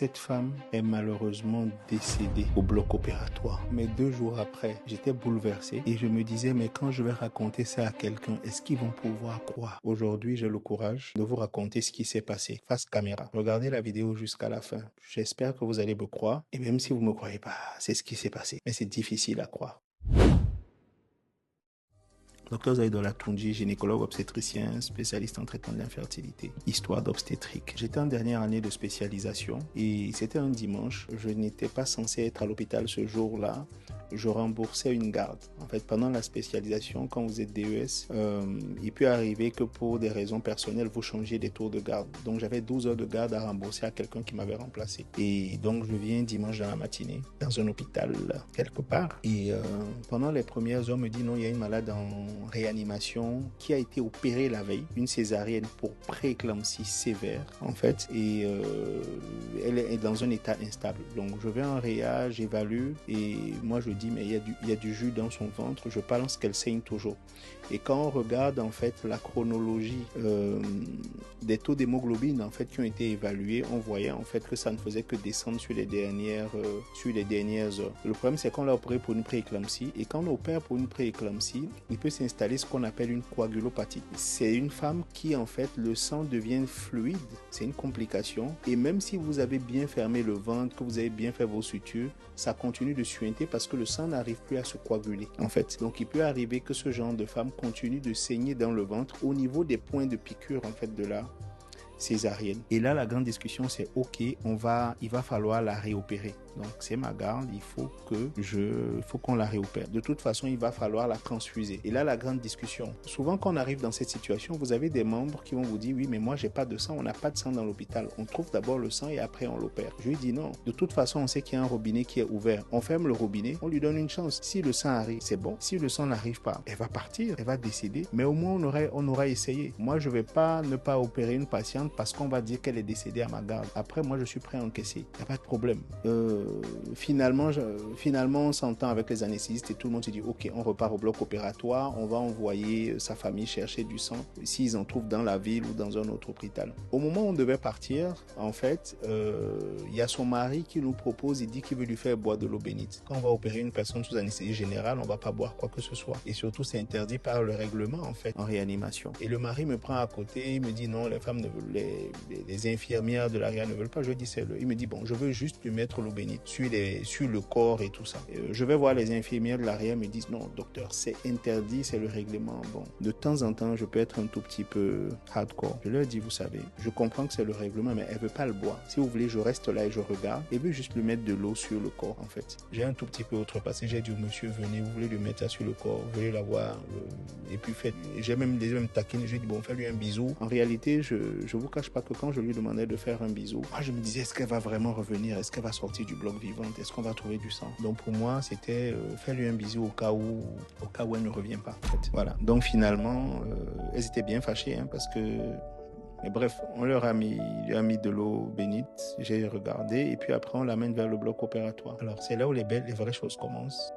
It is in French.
Cette femme est malheureusement décédée au bloc opératoire. Mais 2 jours après, j'étais bouleversé et je me disais, mais quand je vais raconter ça à quelqu'un, est-ce qu'ils vont pouvoir croire? Aujourd'hui, j'ai le courage de vous raconter ce qui s'est passé face caméra. Regardez la vidéo jusqu'à la fin. J'espère que vous allez me croire. Et même si vous ne me croyez pas, c'est ce qui s'est passé. Mais c'est difficile à croire. Dr Zaïdola Toundji, gynécologue obstétricien, spécialiste en traitement de l'infertilité, histoire d'obstétrique. J'étais en dernière année de spécialisation et c'était un dimanche. Je n'étais pas censé être à l'hôpital ce jour-là. Je remboursais une garde. En fait, pendant la spécialisation, quand vous êtes DES, il peut arriver que pour des raisons personnelles, vous changiez des tours de garde. Donc, j'avais 12 heures de garde à rembourser à quelqu'un qui m'avait remplacé. Et donc, je viens dimanche dans la matinée, dans un hôpital quelque part. Et pendant les premières heures, on me dit non, il y a une malade en réanimation qui a été opérée la veille, une césarienne pour prééclampsie sévère, en fait. Et elle est dans un état instable. Donc, je vais en réa, j'évalue et moi, je dis mais il y a du jus dans son ventre, je pense qu'elle saigne toujours. Et quand on regarde en fait la chronologie des taux d'hémoglobine en fait qui ont été évalués, on voyait en fait que ça ne faisait que descendre sur les dernières heures. Le problème c'est qu'on l'a opéré pour une prééclampsie et quand on opère pour une prééclampsie, il peut s'installer ce qu'on appelle une coagulopathie. C'est une femme qui en fait le sang devient fluide, c'est une complication et même si vous avez bien fermé le ventre, que vous avez bien fait vos sutures, ça continue de suinter parce que le sang n'arrive plus à se coaguler en fait. Donc il peut arriver que ce genre de femme continue de saigner dans le ventre au niveau des points de piqûre en fait de la césarienne. Et là la grande discussion c'est ok, il va falloir la réopérer. Donc c'est ma garde, il faut qu'on la réopère. De toute façon, il va falloir la transfuser. Et là, la grande discussion. Souvent, quand on arrive dans cette situation, vous avez des membres qui vont vous dire, oui, mais moi, j'ai pas de sang, on n'a pas de sang dans l'hôpital. On trouve d'abord le sang et après, on l'opère. Je lui dis non. De toute façon, on sait qu'il y a un robinet qui est ouvert. On ferme le robinet, on lui donne une chance. Si le sang arrive, c'est bon. Si le sang n'arrive pas, elle va partir, elle va décéder. Mais au moins, on aura essayé. Moi, je vais pas ne pas opérer une patiente parce qu'on va dire qu'elle est décédée à ma garde. Après, moi, je suis prêt à encaisser. Il n'y a pas de problème. Finalement, on s'entend avec les anesthésistes et tout le monde se dit ok, on repart au bloc opératoire, on va envoyer sa famille chercher du sang s'ils en trouvent dans la ville ou dans un autre hôpital. Au moment où on devait partir, en fait, il y a son mari qui nous propose, il dit qu'il veut lui faire boire de l'eau bénite. Quand on va opérer une personne sous anesthésie générale, on ne va pas boire quoi que ce soit. Et surtout, c'est interdit par le règlement en fait, en réanimation. Et le mari me prend à côté, il me dit non, les femmes ne veulent, les infirmières de la réa ne veulent pas. Je dis c'est le. Il me dit bon, je veux juste lui mettre l'eau bénite sur le corps et tout ça. Je vais voir les infirmières de l'arrière, me disent non docteur, c'est interdit, c'est le règlement. Bon, de temps en temps je peux être un tout petit peu hardcore. Je leur dis vous savez, je comprends que c'est le règlement mais elle veut pas le boire. Si vous voulez je reste là et je regarde et veut juste lui mettre de l'eau sur le corps en fait. J'ai un tout petit peu outrepassé, j'ai dit au monsieur venez, vous voulez lui mettre ça sur le corps, vous voulez l'avoir et puis faites. J'ai même taquiné, j'ai dit bon fais-lui un bisou. En réalité je vous cache pas que quand je lui demandais de faire un bisou, moi je me disais est-ce qu'elle va vraiment revenir, est-ce qu'elle va sortir du bloc vivante, est-ce qu'on va trouver du sang. Donc pour moi c'était faire-lui un bisou au cas où elle ne revient pas en fait. Voilà, donc finalement elles étaient bien fâchées parce que mais bref, on leur a mis de l'eau bénite, j'ai regardé et puis après on l'amène vers le bloc opératoire. Alors c'est là où les vraies choses commencent.